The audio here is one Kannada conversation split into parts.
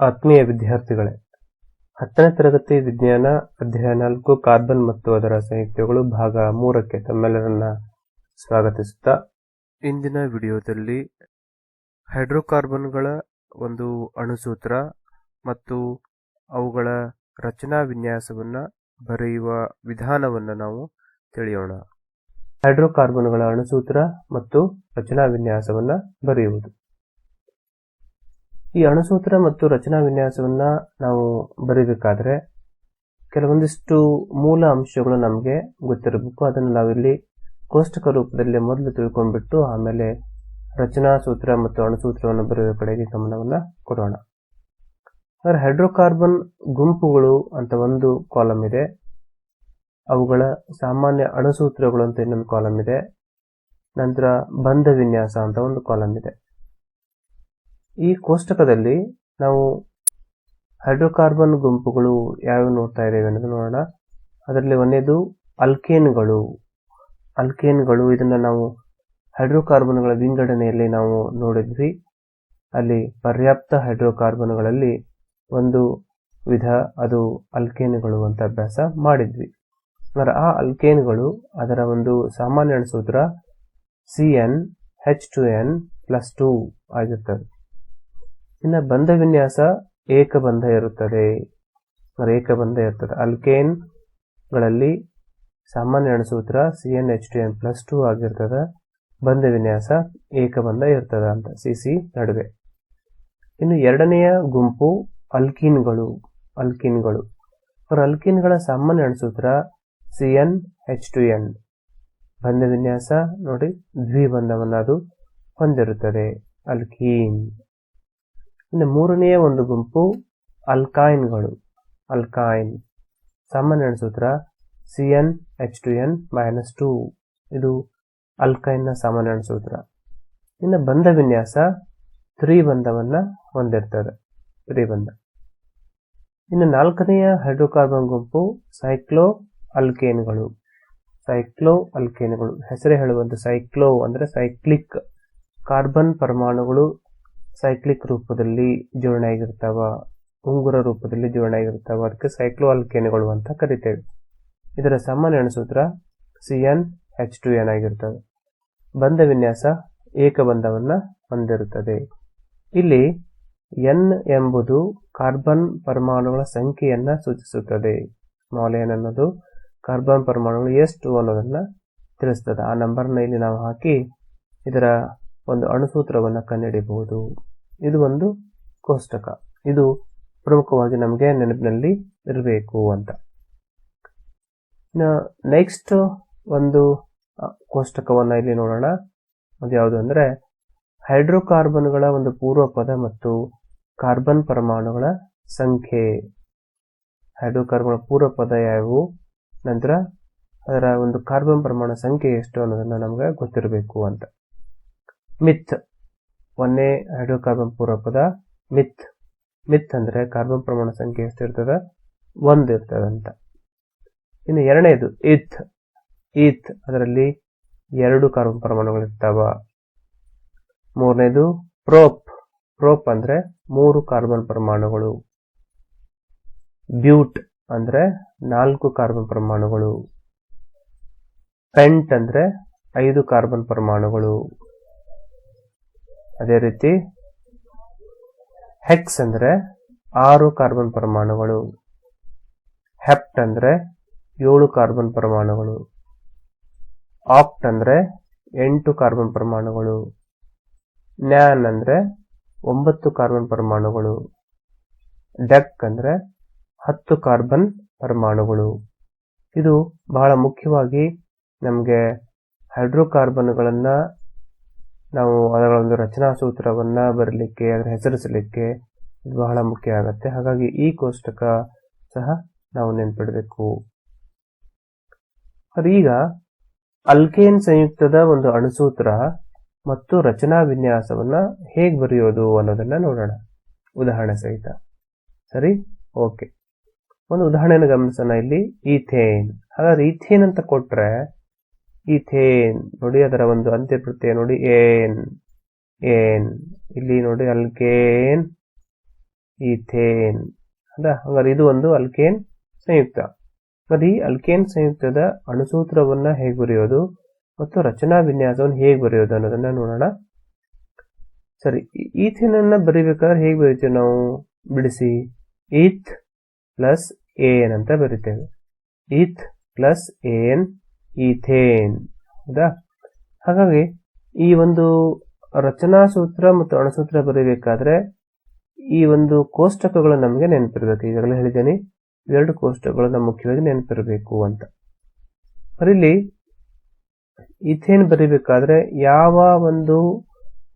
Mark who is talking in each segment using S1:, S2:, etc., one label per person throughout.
S1: ಆತ್ಮೀಯ ವಿದ್ಯಾರ್ಥಿಗಳೇ, 10ನೇ ತರಗತಿ ವಿಜ್ಞಾನ ಅಧ್ಯಾಯ 4 ಕಾರ್ಬನ್ ಮತ್ತು ಅದರ ಸಂಯುಕ್ತಗಳು ಭಾಗ 3ಕ್ಕೆ ತಮ್ಮೆಲ್ಲರನ್ನ ಸ್ವಾಗತಿಸುತ್ತಾ, ಇಂದಿನ ವಿಡಿಯೋದಲ್ಲಿ ಹೈಡ್ರೋಕಾರ್ಬನ್ಗಳ ಒಂದು ಅಣುಸೂತ್ರ ಮತ್ತು ಅವುಗಳ ರಚನಾ ವಿನ್ಯಾಸವನ್ನ ಬರೆಯುವ ವಿಧಾನವನ್ನು ನಾವು ತಿಳಿಯೋಣ. ಹೈಡ್ರೋಕಾರ್ಬನ್ಗಳ ಅಣುಸೂತ್ರ ಮತ್ತು ರಚನಾ ವಿನ್ಯಾಸವನ್ನ ಬರೆಯುವುದು. ಈ ಅಣುಸೂತ್ರ ಮತ್ತು ರಚನಾ ವಿನ್ಯಾಸವನ್ನ ನಾವು ಬರೀಬೇಕಾದ್ರೆ ಕೆಲವೊಂದಿಷ್ಟು ಮೂಲ ಅಂಶಗಳು ನಮಗೆ ಗೊತ್ತಿರಬೇಕು. ಅದನ್ನು ನಾವಿಲ್ಲಿ ಕೋಷ್ಟಕ ರೂಪದಲ್ಲಿ ಮೊದಲು ತಿಳ್ಕೊಂಡ್ಬಿಟ್ಟು ಆಮೇಲೆ ರಚನಾ ಸೂತ್ರ ಮತ್ತು ಅಣುಸೂತ್ರವನ್ನು ಬರೆಯುವ ಕಡೆಗೆ ಗಮನವನ್ನ ಕೊಡೋಣ. ಆದರೆ ಹೈಡ್ರೋಕಾರ್ಬನ್ ಗುಂಪುಗಳು ಅಂತ ಒಂದು ಕಾಲಮ್ ಇದೆ, ಅವುಗಳ ಸಾಮಾನ್ಯ ಅಣುಸೂತ್ರಗಳು ಅಂತ ಇನ್ನೊಂದು ಕಾಲಮ್ ಇದೆ, ನಂತರ ಬಂಧ ವಿನ್ಯಾಸ ಅಂತ ಒಂದು ಕಾಲಮ್ ಇದೆ. ಈ ಕೋಷ್ಟಕದಲ್ಲಿ ನಾವು ಹೈಡ್ರೋಕಾರ್ಬನ್ ಗುಂಪುಗಳು ಯಾವ್ಯಾವ ನೋಡ್ತಾ ಇದ್ದೇವೆ ಅನ್ನೋದು ನೋಡೋಣ. ಅದರಲ್ಲಿ ಒಂದೇದು ಅಲ್ಕೇನ್ಗಳು. ಇದನ್ನ ನಾವು ಹೈಡ್ರೋಕಾರ್ಬನ್ಗಳ ವಿಂಗಡಣೆಯಲ್ಲಿ ನಾವು ನೋಡಿದ್ವಿ. ಅಲ್ಲಿ ಪರ್ಯಾಪ್ತ ಹೈಡ್ರೋಕಾರ್ಬನ್ಗಳಲ್ಲಿ ಒಂದು ವಿಧ, ಅದು ಅಲ್ಕೇನ್ಗಳು ಅಂತ ಅಭ್ಯಾಸ ಮಾಡಿದ್ವಿ. ಅಂದರೆ ಆ ಅಲ್ಕೇನ್ಗಳು ಅದರ ಒಂದು ಸಾಮಾನ್ಯ ಅಣುಸೂತ್ರ CnH2n+2 ಆಗಿರ್ತದೆ. ಇನ್ನು ಬಂಧ ವಿನ್ಯಾಸ ಏಕಬಂಧ ಇರುತ್ತದೆ. ಅಲ್ಕೇನ್ಗಳಲ್ಲಿ ಸಾಮಾನ್ಯ ಅಣುಸೂತ್ರ CnH2n+2 ಆಗಿರ್ತದೆ. ಬಂಧ ವಿನ್ಯಾಸ ಏಕಬಂಧ ಇರ್ತದೆ ಅಂತ CC ನಡುವೆ. ಇನ್ನು ಎರಡನೆಯ ಗುಂಪು ಅಲ್ಕೀನ್ಗಳು. ಅಲ್ಕೀನ್ಗಳ ಸಾಮಾನ್ಯ ಅಣುಸೂತ್ರ CnH2n. ಬಂಧ ವಿನ್ಯಾಸ ನೋಡಿ ದ್ವಿಬಂಧವನ್ನು ಅದು ಹೊಂದಿರುತ್ತದೆ, ಅಲ್ಕೀನ್. ಇನ್ನು ಮೂರನೆಯ ಒಂದು ಗುಂಪು ಅಲ್ಕೈನ್ಗಳು. ಸಾಮಾನ್ಯ ಅಣುಸೂತ್ರ CnH2n-2. ಇದು ಅಲ್ಕೈನ್ನ ಸಾಮಾನ್ಯ ಅಣುಸೂತ್ರ. ಇನ್ನು ಬಂಧ ವಿನ್ಯಾಸ ತ್ರಿಬಂಧವನ್ನ ಹೊಂದಿರ್ತದೆ, ತ್ರಿಬಂಧ. ಇನ್ನು ನಾಲ್ಕನೆಯ ಹೈಡ್ರೋಕಾರ್ಬನ್ ಗುಂಪು ಸೈಕ್ಲೋ ಅಲ್ಕೇನ್ಗಳು. ಹೆಸರೇ ಹೇಳುವಂತೆ ಸೈಕ್ಲೋ ಅಂದ್ರೆ ಸೈಕ್ಲಿಕ್. ಕಾರ್ಬನ್ ಪರಮಾಣುಗಳು ಸೈಕ್ಲಿಕ್ ರೂಪದಲ್ಲಿ ಜೋಡಣೆ ಆಗಿರ್ತಾವ, ಉಂಗುರ ರೂಪದಲ್ಲಿ ಜೋಡಣೆ ಆಗಿರ್ತಾವ. ಅದಕ್ಕೆ ಸೈಕ್ಲೋ ಅಲ್ಕೇನ್ಗಳು ಅಂತ ಕರಿತೇವೆ. ಇದರ ಸಾಮಾನ್ಯ ಅಣುಸೂತ್ರ CnH2n ಆಗಿರ್ತದೆ. ಬಂಧ ವಿನ್ಯಾಸ ಏಕಬಂಧವನ್ನ ಹೊಂದಿರುತ್ತದೆ. ಇಲ್ಲಿ N ಎಂಬುದು ಕಾರ್ಬನ್ ಪರಮಾಣುಗಳ ಸಂಖ್ಯೆಯನ್ನ ಸೂಚಿಸುತ್ತದೆ. ಸ್ಮಾಲ್ n ಅನ್ನೋದು ಕಾರ್ಬನ್ ಪರಮಾಣುಗಳು ಎಷ್ಟು ಅನ್ನೋದನ್ನ ತಿಳಿಸ್ತದೆ. ಆ ನಂಬರ್ನ ಇಲ್ಲಿ ನಾವು ಹಾಕಿ ಇದರ ಒಂದು ಅಣುಸೂತ್ರವನ್ನು ಕಂಡುಹಿಡಿಯಬಹುದು. ಇದು ಒಂದು ಕೋಷ್ಟಕ. ಇದು ಪ್ರಮುಖವಾಗಿ ನಮಗೆ ನೆನಪಿನಲ್ಲಿ ಇರಬೇಕು ಅಂತ. ನೆಕ್ಸ್ಟ್ ಒಂದು ಕೋಷ್ಟಕವನ್ನ ಇಲ್ಲಿ ನೋಡೋಣ. ಅದು ಯಾವುದು ಅಂದ್ರೆ ಹೈಡ್ರೋಕಾರ್ಬನ್ಗಳ ಒಂದು ಪೂರ್ವ ಪದ ಮತ್ತು ಕಾರ್ಬನ್ ಪರಮಾಣುಗಳ ಸಂಖ್ಯೆ. ಹೈಡ್ರೋಕಾರ್ಬನ್ ಪೂರ್ವ ಪದ ಯಾವುವು, ನಂತರ ಅದರ ಒಂದು ಕಾರ್ಬನ್ ಪರಮಾಣು ಸಂಖ್ಯೆ ಎಷ್ಟು ಅನ್ನೋದನ್ನ ನಮ್ಗೆ ಗೊತ್ತಿರಬೇಕು ಅಂತ. ಮಿಥ್, ಒಂದೇ ಹೈಡ್ರೋಕಾರ್ಬನ್ ಪೂರ್ವಪದ ಮಿಥ್ ಅಂದ್ರೆ ಕಾರ್ಬನ್ ಪರಮಾಣು ಸಂಖ್ಯೆ ಎಷ್ಟಿರ್ತದ, 1 ಇರ್ತದೆ ಅಂತ. ಇನ್ನು ಎರಡನೇದು ಈಥ್, ಅದರಲ್ಲಿ 2 ಕಾರ್ಬನ್ ಪರಮಾಣುಗಳಿರ್ತಾವ. ಮೂರನೇದು ಪ್ರೋಪ್ ಅಂದ್ರೆ 3 ಕಾರ್ಬನ್ ಪರಮಾಣುಗಳು. ಬ್ಯೂಟ್ ಅಂದ್ರೆ 4 ಕಾರ್ಬನ್ ಪರಮಾಣುಗಳು. ಪೆಂಟ್ ಅಂದ್ರೆ 5 ಕಾರ್ಬನ್ ಪರಮಾಣುಗಳು. ಅದೇ ರೀತಿ ಹೆಕ್ಸ್ ಅಂದ್ರೆ 6 ಕಾರ್ಬನ್ ಪರಮಾಣುಗಳು. ಹೆಪ್ಟ್ ಅಂದ್ರೆ 7 ಕಾರ್ಬನ್ ಪರಮಾಣುಗಳು. ಆಕ್ಟ್ ಅಂದ್ರೆ 8 ಕಾರ್ಬನ್ ಪರಮಾಣುಗಳು. ನ್ಯಾನ್ ಅಂದ್ರೆ 9 ಕಾರ್ಬನ್ ಪರಮಾಣುಗಳು. ಡೆಕ್ ಅಂದ್ರೆ 10 ಕಾರ್ಬನ್ ಪರಮಾಣುಗಳು. ಇದು ಬಹಳ ಮುಖ್ಯವಾಗಿ ನಮಗೆ ಹೈಡ್ರೋಕಾರ್ಬನ್ಗಳನ್ನ ನಾವು ಅದರ ಒಂದು ರಚನಾ ಸೂತ್ರವನ್ನ ಬರಲಿಕ್ಕೆ, ಅದರ ಹೆಸರಿಸಲಿಕ್ಕೆ ಇದು ಬಹಳ ಮುಖ್ಯ ಆಗತ್ತೆ. ಹಾಗಾಗಿ ಈ ಕೋಷ್ಟಕ ಸಹ ನಾವು ನೆನಪಿಡಬೇಕು. ಈಗ ಅಲ್ಕೇನ್ ಸಂಯುಕ್ತದ ಒಂದು ಅಣುಸೂತ್ರ ಮತ್ತು ರಚನಾ ವಿನ್ಯಾಸವನ್ನ ಹೇಗೆ ಬರೆಯೋದು ಅನ್ನೋದನ್ನ ನೋಡೋಣ ಉದಾಹರಣೆ ಸಹಿತ. ಸರಿ, ಓಕೆ. ಒಂದು ಉದಾಹರಣೆಯನ್ನು ಗಮನಿಸೋಣ. ಇಲ್ಲಿ ಈಥೇನ್. ಹಾಗಾದ್ರೆ ಈಥೇನ್ ಅಂತ ಕೊಟ್ರೆ, ಈಥೇನ್ ನೋಡಿ ಅದರ ಒಂದು ಅಂತ್ಯ ಪ್ರತ್ಯಯ ನೋಡಿ ಏನ್. ಇಲ್ಲಿ ನೋಡಿ ಅಲ್ಕೇನ್ ಈಥೇನ್ ಹೌದಾ. ಹಾಗಾದ್ರೆ ಇದು ಒಂದು ಅಲ್ಕೇನ್ ಸಂಯುಕ್ತ. ಹಾಗಾದ್ರೆ ಈ ಅಲ್ಕೇನ್ ಸಂಯುಕ್ತದ ಅಣುಸೂತ್ರವನ್ನ ಹೇಗೆ ಬರೆಯೋದು ಮತ್ತು ರಚನಾ ವಿನ್ಯಾಸವನ್ನು ಹೇಗೆ ಬರೆಯೋದು ಅನ್ನೋದನ್ನ ನೋಡೋಣ. ಸರಿ, ಈಥೇನ್ ಅನ್ನ ಬರಿಬೇಕಾದ್ರೆ ಹೇಗೆ ಬರೀತೇವೆ ನಾವು? ಬಿಡಿಸಿ ಈಥ್ ಪ್ಲಸ್ ಏನ್ ಅಂತ ಬರಿತೇವೆ. ಈಥ್ ಪ್ಲಸ್ ಏನ್ ಈಥೇನ್ ಹೌದಾ. ಹಾಗಾಗಿ ಈ ಒಂದು ರಚನಾ ಸೂತ್ರ ಮತ್ತು ಅಣುಸೂತ್ರ ಬರೀಬೇಕಾದ್ರೆ ಈ ಒಂದು ಕೋಷ್ಟಕಗಳು ನಮಗೆ ನೆನಪಿರ್ಬೇಕು. ಈಗಾಗಲೇ ಹೇಳಿದ್ದೇನೆ, ಎರಡು ಕೋಷ್ಟಕಗಳು ನಮ್ಗೆ ಮುಖ್ಯವಾಗಿ ನೆನಪಿರಬೇಕು ಅಂತ. ಇಲ್ಲಿ ಈಥೇನ್ ಬರೀಬೇಕಾದ್ರೆ ಯಾವ ಒಂದು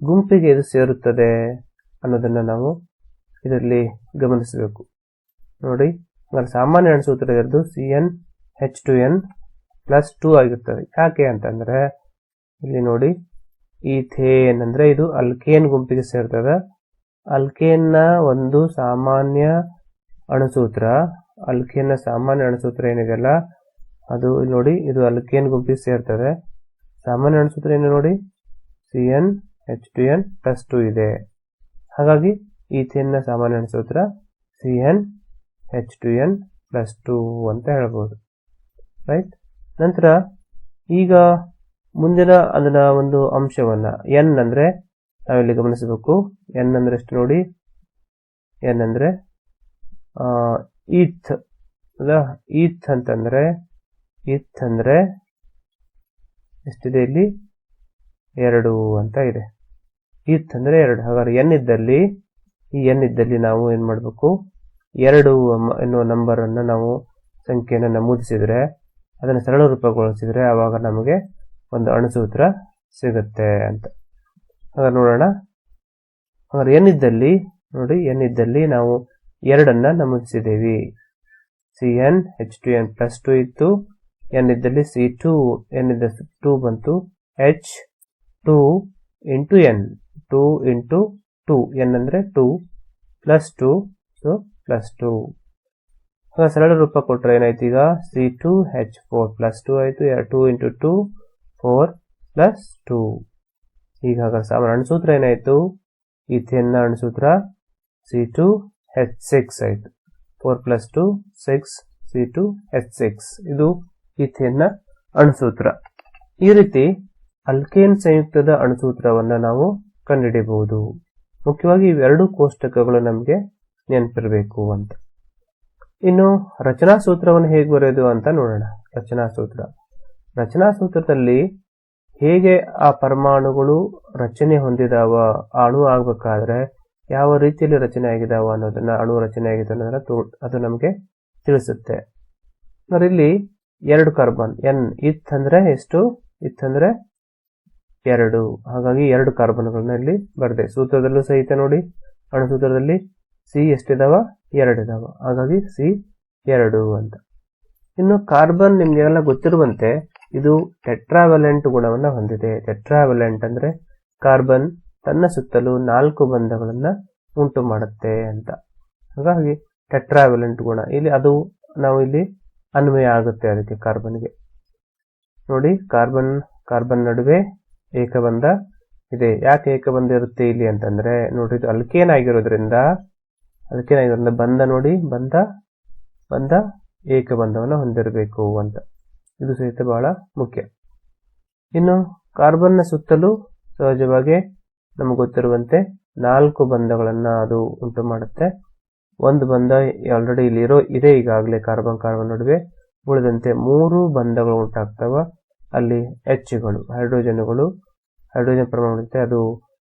S1: ಗುಂಪಿಗೆ ಇದು ಸೇರುತ್ತದೆ ಅನ್ನೋದನ್ನ ನಾವು ಇದರಲ್ಲಿ ಗಮನಿಸಬೇಕು. ನೋಡಿ, ಸಾಮಾನ್ಯ ಅಣುಸೂತ್ರ ಇರೋದು CnH2n+2 ಆಗಿರ್ತದೆ. ಯಾಕೆ ಅಂತಂದ್ರೆ ಇಲ್ಲಿ ನೋಡಿ, ಈಥೇನ್ ಅಂದ್ರೆ ಇದು ಅಲ್ಕೇನ್ ಗುಂಪಿಗೆ ಸೇರ್ತದೆ. ಅಲ್ಕೇನ್ ನ ಒಂದು ಸಾಮಾನ್ಯ ಅಣುಸೂತ್ರ, ಅಲ್ಕೇನ್ ನ ಸಾಮಾನ್ಯ ಅಣುಸೂತ್ರ ಏನಿದೆಯಲ್ಲ ಅದು ನೋಡಿ, ಇದು ಅಲ್ಕೇನ್ ಗುಂಪಿಗೆ ಸೇರ್ತದೆ. ಸಾಮಾನ್ಯ ಅಣುಸೂತ್ರ ಏನು ನೋಡಿ, CnH2n+2 ಇದೆ. ಹಾಗಾಗಿ ಈಥೇನ್ ನ ಸಾಮಾನ್ಯ ಅಣುಸೂತ್ರ CnH2n+2 ಅಂತ ಹೇಳ್ಬೋದು. ರೈಟ್. ನಂತರ ಈಗ ಮುಂದಿನ ಅದನ್ನ ಒಂದು ಅಂಶವನ್ನ N ಅಂದ್ರೆ ನಾವಿಲ್ಲಿ ಗಮನಿಸಬೇಕು. N ಅಂದ್ರೆ ಎಷ್ಟು ನೋಡಿ, N ಅಂದ್ರೆ ಈಥ್ ಅಲ್ಲ. ಈಥ್ ಅಂತಂದ್ರೆ ಎಷ್ಟಿದೆ ಇಲ್ಲಿ? 2 ಅಂತ ಇದೆ. ಈಥ್ ಅಂದ್ರೆ 2. ಹಾಗಾದ್ರೆ N ಇದ್ದಲ್ಲಿ ನಾವು ಏನ್ ಮಾಡ್ಬೇಕು, 2 ಎನ್ನುವ ನಂಬರ್ ಅನ್ನ ನಾವು ಸಂಖ್ಯೆಯನ್ನು ನಮೂದಿಸಿದ್ರೆ, ಅದನ್ನು ಸರಳ ರೂಪಗೊಳಿಸಿದ್ರೆ ಆವಾಗ ನಮಗೆ ಒಂದು ಅಣುಸೂತ್ರ ಸಿಗುತ್ತೆ ಅಂತ. ಹಾಗಾದ್ರೆ ನೋಡೋಣ. ಹಾಗಾದ್ರೆ N ಇದ್ದಲ್ಲಿ ನೋಡಿ, N ಇದ್ದಲ್ಲಿ ನಾವು 2 ನಮೂದಿಸಿದ್ದೇವೆ. CnH2n+2 ಇತ್ತು. N ಇದ್ದಲ್ಲಿ C2, N ಇದ್ದ 2 ಬಂತು. H2 into N, 2 into 2, N ಅಂದ್ರೆ 2 +2, ಸೊ +2. ಹಾಗೆ ಸರಳ ರೂಪ ಕೊಟ್ಟರೆ ಏನಾಯ್ತು ಈಗ? C2H4+2 ಆಯ್ತು. 2 ಇಂಟು 2 4+2. ಈಗ ಹಾಗಾದ್ರೆ ಸಾಮಾನ್ಯ ಅಣುಸೂತ್ರ ಏನಾಯ್ತು? ಈಥೇನ್ ನ ಅಣುಸೂತ್ರ C2H6 ಆಯ್ತು. 4+2 6, C2H6. ಇದು ಈಥೇನ್ ನ ಅಣುಸೂತ್ರ. ಈ ರೀತಿ ಅಲ್ಕೇನ್ ಸಂಯುಕ್ತದ ಅಣುಸೂತ್ರವನ್ನ ನಾವು ಕಂಡುಹಿಡಿಯಬಹುದು. ಮುಖ್ಯವಾಗಿ ಇವೆರಡು ಕೋಷ್ಟಕಗಳು ನಮಗೆ ನೆನಪಿರಬೇಕು ಅಂತ. ಇನ್ನು ರಚನಾ ಸೂತ್ರವನ್ನು ಹೇಗೆ ಬರೆಯೋದು ಅಂತ ನೋಡೋಣ. ರಚನಾ ಸೂತ್ರದಲ್ಲಿ ಹೇಗೆ ಆ ಪರಮಾಣುಗಳು ರಚನೆ ಹೊಂದಿದಾವ, ಅಣು ಆಗ್ಬೇಕಾದ್ರೆ ಯಾವ ರೀತಿಯಲ್ಲಿ ರಚನೆ ಆಗಿದಾವ ಅನ್ನೋದನ್ನ, ಅಣು ರಚನೆ ಆಗಿದೆ ಅನ್ನೋದನ್ನ ಅದು ನಮಗೆ ತಿಳಿಸುತ್ತೆ. ಇಲ್ಲಿ 2 ಕಾರ್ಬನ್, N ಇತ್ ಅಂದ್ರೆ ಎಷ್ಟು? ಇತ್ ಅಂದ್ರೆ 2. ಹಾಗಾಗಿ 2 ಕಾರ್ಬನ್ಗಳನ್ನ ಇಲ್ಲಿ ಬರ್ದೆ. ಸೂತ್ರದಲ್ಲೂ ಸಹಿತ ನೋಡಿ, ಅಣುಸೂತ್ರದಲ್ಲಿ C ಎಷ್ಟಿದಾವ? 2 ಇದಾವ. ಹಾಗಾಗಿ C2 ಅಂತ. ಇನ್ನು ಕಾರ್ಬನ್ ನಿಮ್ಗೆಲ್ಲ ಗೊತ್ತಿರುವಂತೆ ಇದು ಟೆಟ್ರಾವೆಲೆಂಟ್ ಗುಣವನ್ನ ಹೊಂದಿದೆ. ಟೆಟ್ರಾವೆಲೆಂಟ್ ಅಂದ್ರೆ ಕಾರ್ಬನ್ ತನ್ನ ಸುತ್ತಲೂ 4 ಬಂಧಗಳನ್ನ ಉಂಟು ಮಾಡುತ್ತೆ ಅಂತ. ಹಾಗಾಗಿ ಟೆಟ್ರಾವೆಲೆಂಟ್ ಗುಣ ಇಲ್ಲಿ ಅದು ನಾವು ಇಲ್ಲಿ ಅನ್ವಯ ಆಗುತ್ತೆ ಅದಕ್ಕೆ ಕಾರ್ಬನ್ಗೆ. ನೋಡಿ, ಕಾರ್ಬನ್ ನಡುವೆ ಏಕಬಂಧ ಇದೆ. ಯಾಕೆ ಏಕಬಂಧ ಇರುತ್ತೆ ಇಲ್ಲಿ ಅಂತಂದ್ರೆ ನೋಡಿ, ಇದು ಅಲ್ಕೇನ್ ಆಗಿರೋದ್ರಿಂದ ಬಂಧ ನೋಡಿ, ಬಂಧ ಏಕಬಂಧವನ್ನು ಹೊಂದಿರಬೇಕು ಅಂತ. ಇದು ಸಹಿತ ಬಹಳ ಮುಖ್ಯ. ಇನ್ನು ಕಾರ್ಬನ್ನ ಸುತ್ತಲೂ ಸಹಜವಾಗಿ ನಮಗೆ ಗೊತ್ತಿರುವಂತೆ 4 ಬಂಧಗಳನ್ನ ಅದು ಉಂಟು ಮಾಡುತ್ತೆ. ಒಂದು ಬಂಧ ಆಲ್ರೆಡಿ ಇಲ್ಲಿ ಇದೆ ಈಗಾಗಲೇ ಕಾರ್ಬನ್ ನಡುವೆ. ಉಳಿದಂತೆ 3 ಬಂಧಗಳು ಉಂಟಾಗ್ತವ. ಅಲ್ಲಿ Hಗಳು, ಹೈಡ್ರೋಜನ್ ಪ್ರಮಾಣ ಅದು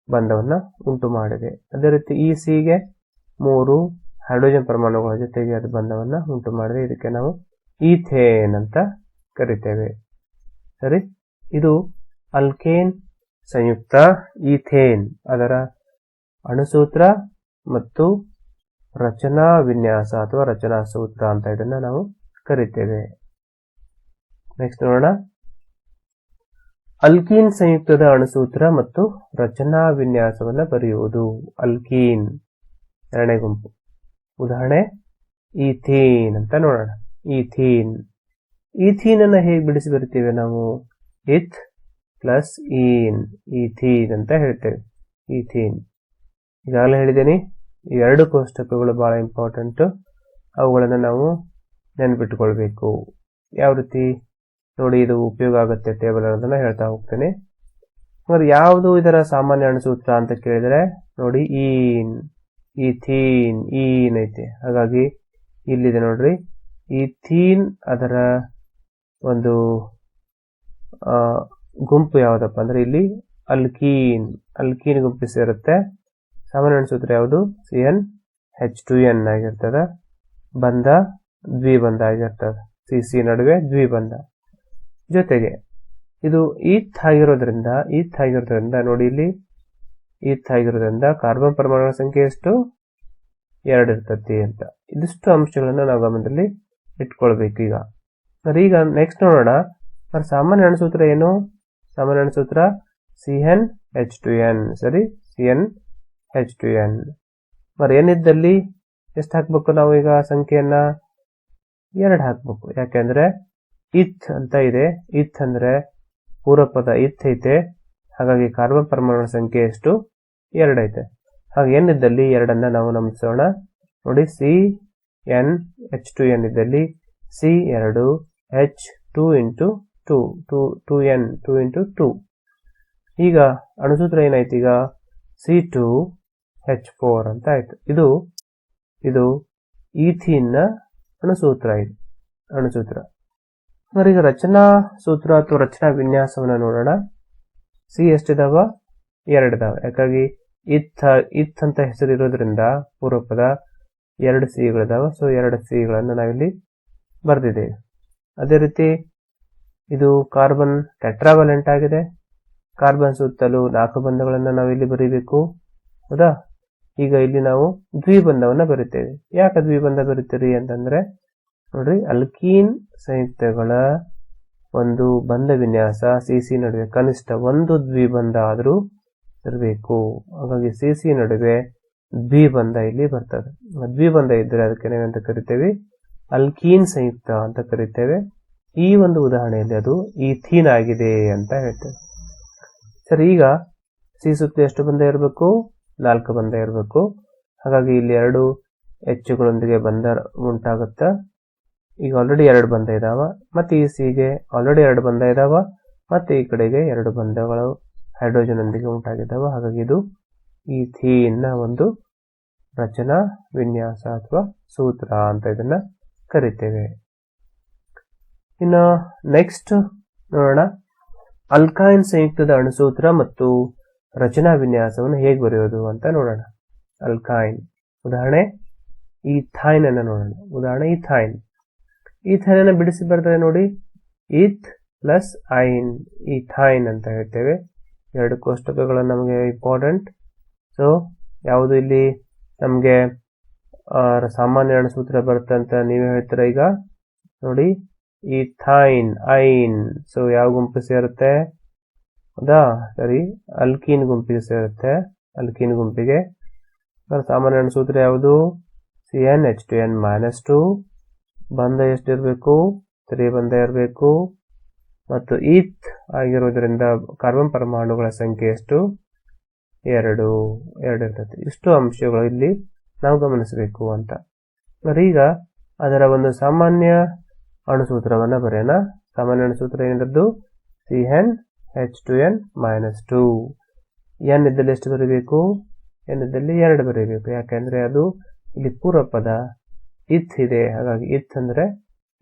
S1: ಬಂಧವನ್ನ ಉಂಟು ಮಾಡಿದೆ. ಅದೇ ರೀತಿ ಈ Cಗೆ 3 ಹೈಡ್ರೋಜನ್ ಪರಮಾಣುಗಳ ಜೊತೆಗೆ ಅದು ಬಂಧವನ್ನ ಉಂಟು ಮಾಡಿದೆ. ಇದಕ್ಕೆ ನಾವು ಈಥೇನ್ ಅಂತ ಕರಿತೇವೆ. ಸರಿ, ಇದು ಅಲ್ಕೇನ್ ಸಂಯುಕ್ತ ಈಥೇನ್, ಅದರ ಅಣುಸೂತ್ರ ಮತ್ತು ರಚನಾ ವಿನ್ಯಾಸ ಅಥವಾ ರಚನಾ ಸೂತ್ರ ಅಂತ ಇದನ್ನ ನಾವು ಕರಿತೇವೆ. ನೆಕ್ಸ್ಟ್ ನೋಡೋಣ, ಅಲ್ಕೀನ್ ಸಂಯುಕ್ತದ ಅಣುಸೂತ್ರ ಮತ್ತು ರಚನಾ ವಿನ್ಯಾಸವನ್ನ ಬರೆಯುವುದು. ಅಲ್ಕೀನ್ ಎರಡನೇ ಗುಂಪು. ಉದಾಹರಣೆ ಈಥೀನ್ ಅಂತ ನೋಡೋಣ. ಈಥೀನ್ ಅನ್ನ ಹೇಗೆ ಬಿಡಿಸಿ ಬರಿತೇವೆ ನಾವು? ಇಥ್ ಪ್ಲಸ್ ಈನ್, ಈಥೀನ್ ಅಂತ ಹೇಳ್ತೇವೆ. ಈಥೀನ್ ಈಗಾಗಲೇ ಹೇಳಿದ್ದೇನೆ, ಈ 2 ಕೋಷ್ಟಕಗಳು ಬಹಳ ಇಂಪಾರ್ಟೆಂಟ್. ಅವುಗಳನ್ನು ನಾವು ನೆನ್ಪಿಟ್ಕೊಳ್ಬೇಕು. ಯಾವ ರೀತಿ ನೋಡಿ ಇದು ಉಪಯೋಗ ಆಗುತ್ತೆ ಟೇಬಲ್ ಅನ್ನೋದನ್ನ ಹೇಳ್ತಾ ಹೋಗ್ತೇನೆ. ಹಾಗಾದ್ರೆ ಯಾವುದು ಇದರ ಸಾಮಾನ್ಯ ಅಣುಸೂತ್ರ ಅಂತ ಕೇಳಿದ್ರೆ ನೋಡಿ ಈಥೀನ್ ಐತೆ. ಹಾಗಾಗಿ ಇಲ್ಲಿದೆ ನೋಡ್ರಿ, ಈಥೀನ್ ಅದರ ಒಂದು ಗುಂಪು ಯಾವ್ದಪ್ಪ ಅಂದ್ರೆ ಇಲ್ಲಿ ಅಲ್ಕೀನ್ ಗುಂಪು ಸೇರುತ್ತೆ. ಸಾಮಾನ್ಯ ಅಣುಸೂತ್ರ ಯಾವುದು? CnH2n ಆಗಿರ್ತದ. ಬಂಧ ದ್ವಿಬಂಧ ಆಗಿರ್ತದ. CC ನಡುವೆ ದ್ವಿಬಂಧ. ಜೊತೆಗೆ ಇದು ಈಥ್ ಆಗಿರೋದ್ರಿಂದ ನೋಡಿ ಇಲ್ಲಿ ಈಥ್ ಆಗಿರೋದ್ರಿಂದ ಕಾರ್ಬನ್ ಪರಮಾಣುಗಳ ಸಂಖ್ಯೆ ಎಷ್ಟು? 2 ಇರ್ತತಿ ಅಂತ. ಇದಿಷ್ಟು ಅಂಶಗಳನ್ನ ನಾವು ಗಮನದಲ್ಲಿ ಇಟ್ಕೊಳ್ಬೇಕು. ಈಗ ನೆಕ್ಸ್ಟ್ ನೋಡೋಣ, ಸಾಮಾನ್ಯ ಅಣುಸೂತ್ರ ಏನು? ಸಾಮಾನ್ಯ ಅಣುಸೂತ್ರ CnH2n. ಸರಿ, CnH2n. ಏನಿದ್ದಲ್ಲಿ ಎಷ್ಟು ಹಾಕ್ಬೇಕು ನಾವು ಈಗ ಸಂಖ್ಯೆಯನ್ನ? 2 ಹಾಕ್ಬೇಕು. ಯಾಕೆಂದ್ರೆ ಇಥ್ ಅಂತ ಇದೆ. ಇಥ್ ಅಂದ್ರೆ ಪೂರ್ವಪದ ಇಥ್ ಐತೆ. ಹಾಗಾಗಿ ಕಾರ್ಬನ್ ಪರಮಾಣುಗಳ ಸಂಖ್ಯೆ ಎಷ್ಟು? 2 ಐತೆ. ಹಾಗೆ ಏನಿದ್ದಲ್ಲಿ 2 ನಾವು ನಮಿಸೋಣ. ನೋಡಿ, CnH2n ಇದ್ದಲ್ಲಿ C2 H 2 into 2n 2 into 2. ಈಗ ಅಣುಸೂತ್ರ ಏನಾಯ್ತು? ಈಗ C2H4 ಅಂತ ಆಯ್ತು. ಇದು ಈಥೀನ್ ನ ಅಣುಸೂತ್ರ. ಈಗ ರಚನಾ ಸೂತ್ರ ಅಥವಾ ರಚನಾ ವಿನ್ಯಾಸವನ್ನ ನೋಡೋಣ. ಸಿ ಎಷ್ಟಿದಾವ? 2 ಇದಾವ. ಯಾಕಾಗಿ ಇಥ್ ಅಂತ ಹೆಸರಿರೋದ್ರಿಂದ ಪೂರ್ವಪದ 2 ಸಿಗಳಿದಾವ. ಸೊ 2 ಸಿಗಳನ್ನು ನಾವಿಲ್ಲಿ ಬರೆದಿದ್ದೇವೆ. ಅದೇ ರೀತಿ ಇದು ಕಾರ್ಬನ್ ಟೆಟ್ರಾವಲೆಂಟ್ ಆಗಿದೆ. ಕಾರ್ಬನ್ ಸುತ್ತಲೂ 4 ಬಂಧಗಳನ್ನು ನಾವಿಲ್ಲಿ ಬರೀಬೇಕು. ಹೌದಾ? ಈಗ ಇಲ್ಲಿ ನಾವು ದ್ವಿಬಂಧವನ್ನ ಬರಿತೇವೆ. ಯಾಕೆ ದ್ವಿಬಂಧ ಬರಿತೀರಿ ಅಂತಂದ್ರೆ ನೋಡ್ರಿ, ಅಲ್ಕೀನ್ ಸಂಯುಕ್ತಗಳ ಒಂದು ಬಂಧ ವಿನ್ಯಾಸ CC ನಡುವೆ ಕನಿಷ್ಠ 1 ದ್ವಿಬಂಧ ಆದ್ರೂ ಇರಬೇಕು. ಹಾಗಾಗಿ CC ನಡುವೆ ದ್ವಿಬಂಧ ಇಲ್ಲಿ ಬರ್ತದೆ. ದ್ವಿಬಂಧ ಇದ್ರೆ ಅದಕ್ಕೆ ನಾವೇಂತ ಕರಿತೇವೆ? ಅಲ್ಕೀನ್ ಸಂಯುಕ್ತ ಅಂತ ಕರಿತೇವೆ. ಈ ಒಂದು ಉದಾಹರಣೆಯಲ್ಲಿ ಅದು ಈಥೀನ್ ಆಗಿದೆ ಅಂತ ಹೇಳ್ತೇವೆ. ಸರಿ, ಈಗ ಸಿ ಸುತ್ತ ಎಷ್ಟು ಬಂಧ ಇರಬೇಕು? 4 ಬಂಧ ಇರಬೇಕು. ಹಾಗಾಗಿ ಇಲ್ಲಿ 2 ಹೆಚ್ಚುಗಳೊಂದಿಗೆ ಬಂಧ ಉಂಟಾಗುತ್ತಾ. ಈಗ ಆಲ್ರೆಡಿ 2 ಬಂಧ ಇದಾವ. ಮತ್ತೆ ಈ ಸಿಗೆ ಆಲ್ರೆಡಿ 2 ಬಂಧ ಇದಾವ. ಮತ್ತೆ ಈ ಕಡೆಗೆ 2 ಬಂಧಗಳು ಹೈಡ್ರೋಜನ್ ಒಂದಿಗೆ ಉಂಟಾಗಿದ್ದಾವ. ಹಾಗಾಗಿ ಇದು ಈಥೀನ್ ನ ಒಂದು ರಚನಾ ವಿನ್ಯಾಸ ಅಥವಾ ಸೂತ್ರ ಅಂತ ಇದನ್ನ ಕರಿತೇವೆ. ಇನ್ನು ನೆಕ್ಸ್ಟ್ ನೋಡೋಣ, ಅಲ್ಕೈನ್ ಸಂಯುಕ್ತದ ಅಣುಸೂತ್ರ ಮತ್ತು ರಚನಾ ವಿನ್ಯಾಸವನ್ನು ಹೇಗೆ ಬರೆಯೋದು ಅಂತ ನೋಡೋಣ. ಅಲ್ಕೈನ್ ಉದಾಹರಣೆ ಈಥೈನ್ ಅನ್ನ ನೋಡೋಣ. ಉದಾಹರಣೆ ಈಥೈನ್ ಅನ್ನ ಬಿಡಿಸಿ ಬರೆದ್ರೆ ನೋಡಿ, ಈಥ್ ಪ್ಲಸ್ ಐನ್, ಈಥೈನ್ ಅಂತ ಹೇಳ್ತೇವೆ. 2 ಕೋಷ್ಟಕಗಳು ನಮಗೆ ಇಂಪಾರ್ಟೆಂಟ್. ಸೊ ಯಾವುದು ಇಲ್ಲಿ ನಮಗೆ ಸಾಮಾನ್ಯ ಅಣುಸೂತ್ರ ಬರುತ್ತೆ ಅಂತ ನೀವೇ ಹೇಳ್ತೀರ. ಈಗ ನೋಡಿ, ಈಥೈನ್ ಐನ್. ಸೊ ಯಾವ ಗುಂಪು ಸೇರುತ್ತೆ? ಹೌದಾ? ಸರಿ, ಅಲ್ಕೀನ್ ಗುಂಪಿಗೆ ಸೇರುತ್ತೆ. ಅಲ್ಕೀನ್ ಗುಂಪಿಗೆ ಸಾಮಾನ್ಯ ಅಣುಸೂತ್ರ ಯಾವುದು? CnH2n -2. ಬಂಧ ಎಷ್ಟಿರಬೇಕು? 3 ಬಂಧ ಇರಬೇಕು. ಮತ್ತು ಈಥ್ ಆಗಿರೋದ್ರಿಂದ ಕಾರ್ಬನ್ ಪರಮಾಣುಗಳ ಸಂಖ್ಯೆ ಎಷ್ಟು? 2 ಇರ್ತದೆ. ಇಷ್ಟು ಅಂಶಗಳು ಇಲ್ಲಿ ನಾವು ಗಮನಿಸಬೇಕು ಅಂತ. ಈಗ ಅದರ ಒಂದು ಸಾಮಾನ್ಯ ಅಣುಸೂತ್ರವನ್ನ ಬರೆಯೋಣ. ಸಾಮಾನ್ಯ ಅಣುಸೂತ್ರ ಏನಿದ್ದು? CnH2n -2. n ಇದ್ದಲ್ಲಿ ಎಷ್ಟು ಬರೀಬೇಕು? n ಇದ್ದಲ್ಲಿ 2 ಬರೀಬೇಕು. ಯಾಕೆಂದ್ರೆ ಅದು ಇಲ್ಲಿ ಪೂರ್ವಪದ ಇಥ್ ಇದೆ. ಹಾಗಾಗಿ ಇಥ್ ಅಂದ್ರೆ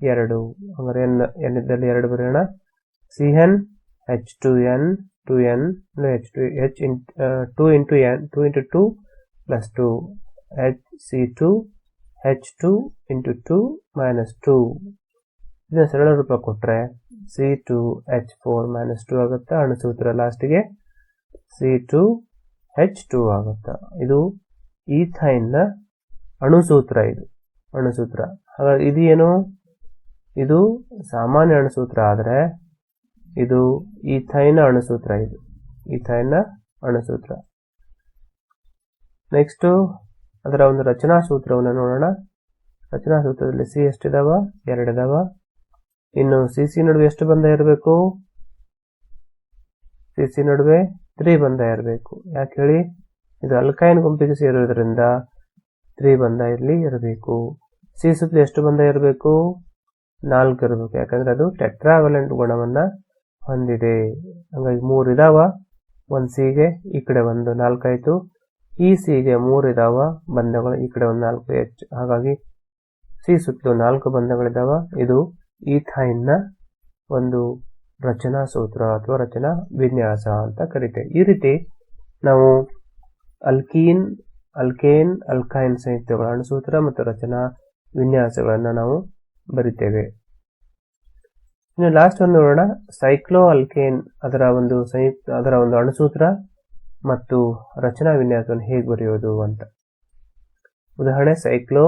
S1: 2. ಅಂದ್ರೆ n ಇದ್ದಲ್ಲಿ 2 ಬರೆಯೋಣ. CnH2n 2n H 2 into n 2 into 2 plus 2 C2 H2 into 2 minus 2. ಇದನ್ನ ಸರಳ ರೂಪ ಕೊಟ್ರೆ C2H4 -2 ಆಗುತ್ತಾ. ಅಣುಸೂತ್ರ ಲಾಸ್ಟಿಗೆ C2H2 ಆಗುತ್ತಾ. ಇದು ಈಥೈನ್ ನ ಅಣುಸೂತ್ರ. ಅಣುಸೂತ್ರ. ಹಾಗಾಗಿ ಇದು ಏನು? ಇದು ಸಾಮಾನ್ಯ ಅಣುಸೂತ್ರ ಆದ್ರೆ ಇದು ಈಥೈನ್ ಅಣುಸೂತ್ರ. ಇದು ಈಥೈನ್ ನ ಅಣುಸೂತ್ರ. ನೆಕ್ಸ್ಟ್ ಅದರ ಒಂದು ರಚನಾ ಸೂತ್ರವನ್ನು ನೋಡೋಣ. ರಚನಾ ಸೂತ್ರದಲ್ಲಿ ಸಿ ಎಷ್ಟಿದಾವ? 2 ಇದಾವ. ಇನ್ನು CC ನಡುವೆ ಎಷ್ಟು ಬಂಧ ಇರಬೇಕು? CC ನಡುವೆ 3 ಬಂಧ ಇರಬೇಕು. ಯಾಕೆ ಹೇಳಿ? ಇದು ಅಲ್ಕೈನ್ ಗುಂಪಿಗೆ ಸೇರೋದ್ರಿಂದ 3 ಬಂಧ ಇಲ್ಲಿ ಇರಬೇಕು. ಸಿ ಸುತ್ತಲೂ ಎಷ್ಟು ಬಂಧ ಇರಬೇಕು? 4 ಇರಬೇಕು. ಯಾಕಂದ್ರೆ ಅದು ಟೆಟ್ರಾವೆಲೆಂಟ್ ಗುಣವನ್ನ ಹೊಂದಿದೆ. ಹಾಗಾಗಿ 3 ಇದಾವ. ಒಂದು ಸಿಗೆ ಈ ಕಡೆ ಒಂದು 4 ಆಯ್ತು. ಈ ಸಿಗೆ 3 ಇದಾವ ಬಂಧಗಳು, ಈ ಕಡೆ ಒಂದು 4 ಹೆಚ್ಚು. ಹಾಗಾಗಿ ಸಿ ಸುತ್ತಲೂ 4 ಬಂಧಗಳಿದಾವ. ಇದು ಈಥೈನ್ನ ಒಂದು ರಚನಾ ಸೂತ್ರ ಅಥವಾ ರಚನಾ ವಿನ್ಯಾಸ ಅಂತ ಕರಿತೇವೆ. ಈ ರೀತಿ ನಾವು ಅಲ್ಕೇನ್, ಅಲ್ಕೈನ್ ಸಂಯುಕ್ತಗಳ ಅಣುಸೂತ್ರ ಮತ್ತು ರಚನಾ ವಿನ್ಯಾಸಗಳನ್ನ ನಾವು ಬರಿತೇವೆ. ಇನ್ನು ಲಾಸ್ಟ್ ಒಂದು ನೋಡೋಣ, ಸೈಕ್ಲೋ ಅಲ್ಕೇನ್ ಅದರ ಒಂದು ಅಣುಸೂತ್ರ ಮತ್ತು ರಚನಾ ವಿನ್ಯಾಸವನ್ನು ಹೇಗೆ ಬರೆಯೋದು ಅಂತ. ಉದಾಹರಣೆ ಸೈಕ್ಲೋ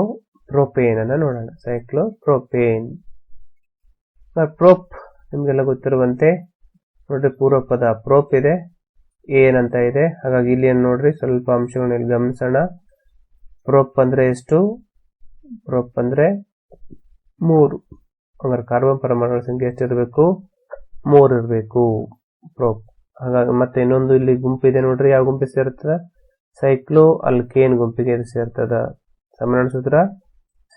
S1: ಪ್ರೋಪೇನ್ ಅನ್ನ ನೋಡೋಣ. ಸೈಕ್ಲೋ ಪ್ರೋಪೇನ್, ಪ್ರೋಪ್ ನಿಮ್ಗೆಲ್ಲ ಗೊತ್ತಿರುವಂತೆ ನೋಡ್ರಿ, ಪೂರ್ವ ಪದ ಪ್ರೋಪ್ ಇದೆ, ಏನ್ ಅಂತ ಇದೆ. ಹಾಗಾಗಿ ಇಲ್ಲಿ ಏನ್ ನೋಡ್ರಿ, ಸ್ವಲ್ಪ ಅಂಶಗಳನ್ನ ಇಲ್ಲಿ ಗಮನಿಸೋಣ. ಪ್ರೋಪ್ ಅಂದ್ರೆ ಎಷ್ಟು? ಪ್ರೋಪ್ ಅಂದ್ರೆ 3. ಅಂದ್ರೆ ಕಾರ್ಬನ್ ಪರಮಾಣುಗಳ ಸಂಖ್ಯೆ ಎಷ್ಟಿರಬೇಕು? 3 ಇರಬೇಕು ಪ್ರೋಪ್. ಹಾಗಾಗಿ ಮತ್ತೆ ಇನ್ನೊಂದು ಇಲ್ಲಿ ಗುಂಪಿದೆ ನೋಡ್ರಿ, ಯಾವ ಗುಂಪಿಗೆ ಸೇರ್ತದ? ಸೈಕ್ಲೋ ಅಲ್ಕೇನ್ ಗುಂಪಿಗೆ ಇದು ಸೇರ್ತದ. ಸಮಾನ ಸೂತ್ರ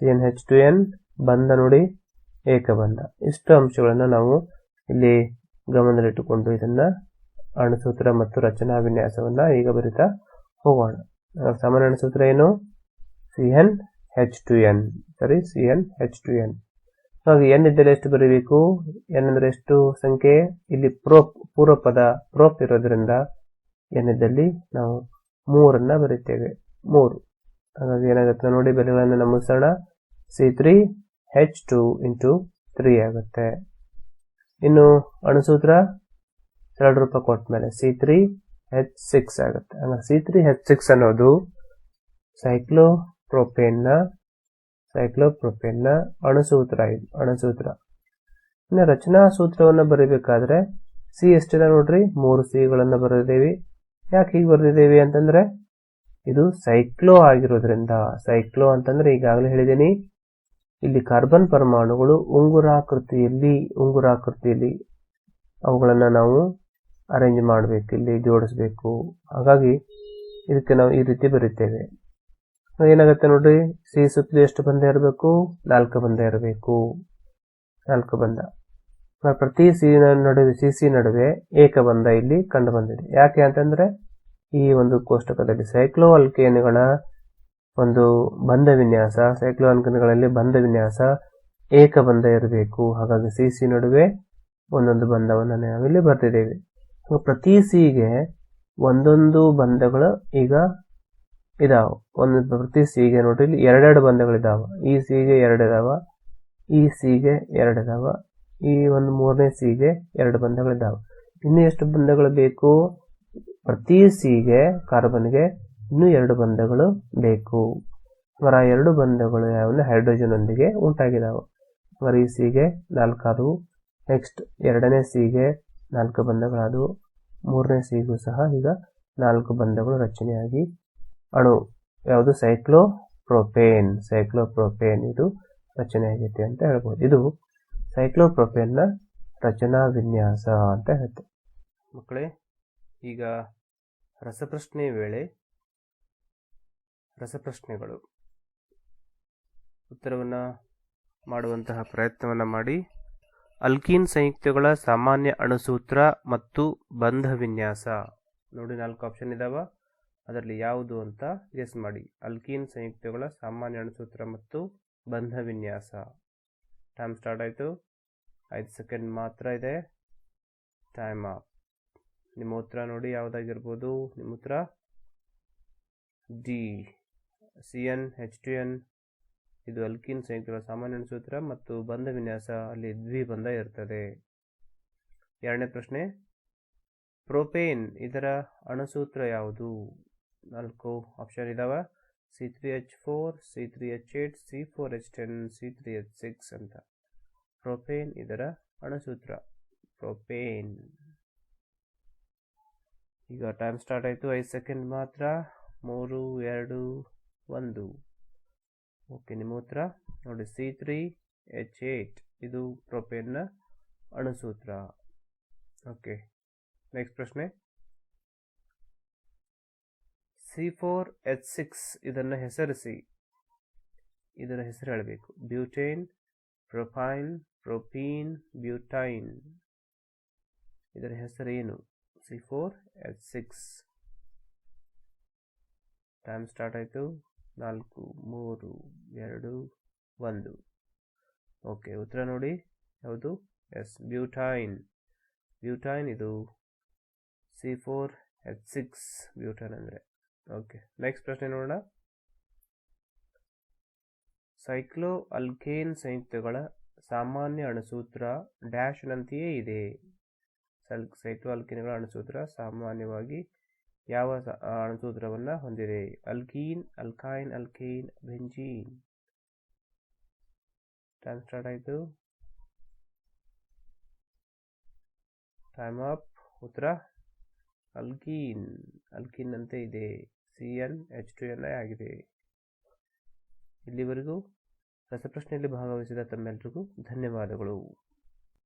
S1: CnH2n, ಬಂಧ ನೋಡಿ ಏಕಬಂಧ. ಇಷ್ಟು ಅಂಶಗಳನ್ನ ನಾವು ಇಲ್ಲಿ ಗಮನದಲ್ಲಿಟ್ಟುಕೊಂಡು ಇದನ್ನ ಅಣುಸೂತ್ರ ಮತ್ತು ರಚನಾ ವಿನ್ಯಾಸವನ್ನ ಈಗ ಬರಿತಾ ಹೋಗೋಣ. ಸಮಾನ ಅಣುಸೂತ್ರ ಏನು? CnH2n. ಸರಿ, CnH2n. ಹಾಗೆ n ಇದ್ದಲ್ಲಿ ಎಷ್ಟು ಬರೀಬೇಕು? n ಅಂದ್ರೆ ಎಷ್ಟು ಸಂಖ್ಯೆ? ಇಲ್ಲಿ ಪ್ರೋಪ್ ಪೂರ್ವ ಪದ ಪ್ರೋಪ್ ಇರೋದ್ರಿಂದ n ಇದ್ದಲ್ಲಿ ನಾವು 3 ಬರೀತೇವೆ. 3. ಹಾಗಾಗಿ ಏನಾಗುತ್ತೆ ನೋಡಿ, ಬೆಲೆಗಳನ್ನು ನಮೂದಿಸೋಣ. C3H2 into 3 ಆಗುತ್ತೆ. ಇನ್ನು ಅಣುಸೂತ್ರ ಸರಳ ರೂಪ ಕೊಟ್ಟ ಮೇಲೆ C3H6 ಆಗುತ್ತೆ. ಹಾಗಾಗಿ C3H6 ಅನ್ನೋದು ಸೈಕ್ಲೋಪ್ರೋಪೇನ್ನ ಅಣುಸೂತ್ರ. ಇದು ಅಣುಸೂತ್ರ. ಇನ್ನು ರಚನಾ ಸೂತ್ರವನ್ನು ಬರೀಬೇಕಾದ್ರೆ ಸಿ ಎಷ್ಟಿದೆ ನೋಡ್ರಿ, 3 ಸಿಗಳನ್ನ ಬರೆದಿದ್ದೇವೆ. ಯಾಕೆ ಹೀಗೆ ಬರೆದಿದ್ದೇವೆ ಅಂತಂದ್ರೆ ಇದು ಸೈಕ್ಲೋ ಆಗಿರೋದ್ರಿಂದ. ಸೈಕ್ಲೋ ಅಂತಂದ್ರೆ ಈಗಾಗಲೇ ಹೇಳಿದ್ದೀನಿ, ಇಲ್ಲಿ ಕಾರ್ಬನ್ ಪರಮಾಣುಗಳು ಉಂಗುರಾಕೃತಿಯಲ್ಲಿ ಅವುಗಳನ್ನ ನಾವು ಅರೇಂಜ್ ಮಾಡಬೇಕು, ಇಲ್ಲಿ ಜೋಡಿಸ್ಬೇಕು. ಹಾಗಾಗಿ ಇದಕ್ಕೆ ನಾವು ಈ ರೀತಿ ಬರೀತೇವೆ. ಏನಾಗುತ್ತೆ ನೋಡ್ರಿ, ಸಿ ಸುತ್ತಲೂ ಎಷ್ಟು ಬಂಧ ಇರಬೇಕು? 4 ಬಂಧ ಇರಬೇಕು. 4 ಬಂಧ. ಪ್ರತಿ ಸಿ ನಡುವೆ ಏಕಬಂಧ ಇಲ್ಲಿ ಕಂಡು ಬಂದಿದೆ. ಯಾಕೆ ಅಂತಂದ್ರೆ ಈ ಒಂದು ಕೋಷ್ಟಕದಲ್ಲಿ ಸೈಕ್ಲೋ ಅಲ್ಕೇನ್ಗಳ ಒಂದು ಬಂಧ ವಿನ್ಯಾಸ, ಸೈಕ್ಲೋ ಅಲ್ಕೇನ್ಗಳಲ್ಲಿ ಬಂಧ ವಿನ್ಯಾಸ ಏಕಬಂಧ ಇರಬೇಕು. ಹಾಗಾಗಿ ಸಿ ನಡುವೆ ಒಂದೊಂದು ಬಂಧವನ್ನು ನಾವಿಲ್ಲಿ ಬರ್ತಿದ್ದೇವೆ. ಪ್ರತಿ ಸಿಗೆ ಒಂದೊಂದು ಬಂಧಗಳು ಈಗ ಇದಾವ. ಪ್ರತಿ ಸಿಗೆ ನೋಡ್ರಿ ಇಲ್ಲಿ 2 ಬಂಧಗಳಿದಾವ. ಈ ಸಿಗೆ 2 ಇದಾವ, ಈ ಸಿಗೆ 2 ಇದಾವ, ಈ ಒಂದು 3ನೇ ಸಿಗೆ 2 ಬಂಧಗಳಿದಾವ. ಇನ್ನು ಎಷ್ಟು ಬಂಧಗಳು ಬೇಕು? ಪ್ರತಿ ಸಿಗೆ ಕಾರ್ಬನ್ಗೆ ಇನ್ನೂ 2 ಬಂಧಗಳು ಬೇಕು. ಅವರ 2 ಬಂಧಗಳು ಯಾವನ್ನ ಹೈಡ್ರೋಜನ್ ಒಂದಿಗೆ ಉಂಟಾಗಿದಾವೆ. ಅವರ ಈ ಸಿಗೆ 4 ಆದವು. ನೆಕ್ಸ್ಟ್ 2ನೇ ಸಿಗೆ 4 ಬಂಧಗಳಾದವು. 3ನೇ ಸಿಗೂ ಸಹ ಈಗ 4 ಬಂಧಗಳು ರಚನೆಯಾಗಿ ಅಣು ಯಾವುದು? ಸೈಕ್ಲೋಪ್ರೋಪೇನ್ ಇದು ರಚನೆ ಆಗೈತೆ ಅಂತ ಹೇಳ್ಬೋದು. ಇದು ಸೈಕ್ಲೋಪ್ರೋಪೇನ್ನ ರಚನಾ ವಿನ್ಯಾಸ ಅಂತ ಹೇಳ್ತೇವೆ. ಮಕ್ಕಳೇ, ಈಗ ರಸಪ್ರಶ್ನೆ ವೇಳೆ ರಸಪ್ರಶ್ನೆಗಳು ಉತ್ತರವನ್ನ ಮಾಡುವಂತಹ ಪ್ರಯತ್ನವನ್ನ ಮಾಡಿ. ಅಲ್ಕೀನ್ ಸಂಯುಕ್ತಗಳ ಸಾಮಾನ್ಯ ಅಣುಸೂತ್ರ ಮತ್ತು ಬಂಧ ವಿನ್ಯಾಸ ನೋಡಿ, 4 ಆಪ್ಷನ್ ಇದಾವ. ಅದರಲ್ಲಿ ಯಾವುದು ಅಂತ ಗೆಸ್ ಮಾಡಿ. ಅಲ್ಕೀನ್ ಸಂಯುಕ್ತಗಳ ಸಾಮಾನ್ಯ ಅಣುಸೂತ್ರ ಮತ್ತು ಬಂಧ ವಿನ್ಯಾಸ. ಟೈಮ್ ಸ್ಟಾರ್ಟ್ ಆಯಿತು. 5 ಸೆಕೆಂಡ್ ಮಾತ್ರ ಇದೆ. Time up. ನಿಮ್ಮ ಉತ್ತರ ನೋಡಿ ಯಾವುದಾಗಿರ್ಬೋದು. ನಿಮ್ಮ ಉತ್ತರ ಡಿ, CnH2n. ಇದು ಅಲ್ಕೀನ್ ಸಂಯುಕ್ತಗಳ ಸಾಮಾನ್ಯ ಅಣುಸೂತ್ರ ಮತ್ತು ಬಂಧ ವಿನ್ಯಾಸ ಅಲ್ಲಿ ದ್ವಿಬಂಧ ಇರ್ತದೆ. 2ನೇ ಪ್ರಶ್ನೆ, ಪ್ರೋಪೇನ್ ಇದರ ಅಣುಸೂತ್ರ ಯಾವುದು? 4 ಆಪ್ಷನ್ ಇದಾವ. C3H4, C3H8, C4H10, C3H6 ಅಂತ. ಪ್ರೋಪೇನ್ ಇದರ ಅಣುಸೂತ್ರ ಪ್ರೋಪೇನ್. ಈಗ ಟೈಮ್ ಸ್ಟಾರ್ಟ್ ಆಯಿತು. 5 ಸೆಕೆಂಡ್ ಮಾತ್ರ. 3, 2, 1. ಓಕೆ, ನಿಮ್ಮ ಉತ್ತರ ನೋಡಿ C3H8 ಇದು ಪ್ರೋಪೇನ್ನ ಅಣುಸೂತ್ರ. ಓಕೆ, ನೆಕ್ಸ್ಟ್ ಪ್ರಶ್ನೆ, C4H6 ಇದನ್ನು ಹೆಸರಿಸಿ. ಇದರ ಹೆಸರು ಹೇಳಬೇಕು. Butane, propyl, propene, butyne. ಇದರ ಹೆಸರೇನು? C4H6. ಟೈಮ್ ಸ್ಟಾರ್ಟ್ ಆಯಿತು. 4, 3, 2, 1. ಓಕೆ, ಉತ್ತರ ನೋಡಿ ಯಾವುದು? S, butyne. ಬ್ಯೂಟೈನ್ ಇದು C4H6 ಬ್ಯೂಟೈನ್ ಅಂದರೆ. ಓಕೆ, ನೆಕ್ಸ್ಟ್ ಪ್ರಶ್ನೆ ನೋಡೋಣ. ಸೈಕ್ಲೋ ಅಲ್ಕೇನ್ ಸಂಯುಕ್ತಗಳ ಸಾಮಾನ್ಯ ಅಣುಸೂತ್ರ ಡ್ಯಾಶ್ ನಂತೆಯೇ ಇದೆ. ಸೈಕ್ಲೋ ಅಲ್ಕೇನ್ಗಳ ಅಣುಸೂತ್ರ ಸಾಮಾನ್ಯವಾಗಿ ಯಾವ ಅಣುಸೂತ್ರವನ್ನು ಹೊಂದಿದೆ? Alkene, alkyne, alkane, benzene. Time start ಆಯಿತು. Time up. ಉತ್ತರ ಅಲ್ಕೀನ್. ಅಲ್ಕೀನ್ ಅಂತೆ ಇದೆ. CnH2ni ಆಗಿದೆ. ಇಲ್ಲಿವರೆಗೂ ರಸಪ್ರಶ್ನೆಯಲ್ಲಿ ಭಾಗವಹಿಸಿದ ತಮ್ಮೆಲ್ಲರಿಗೂ ಧನ್ಯವಾದಗಳು.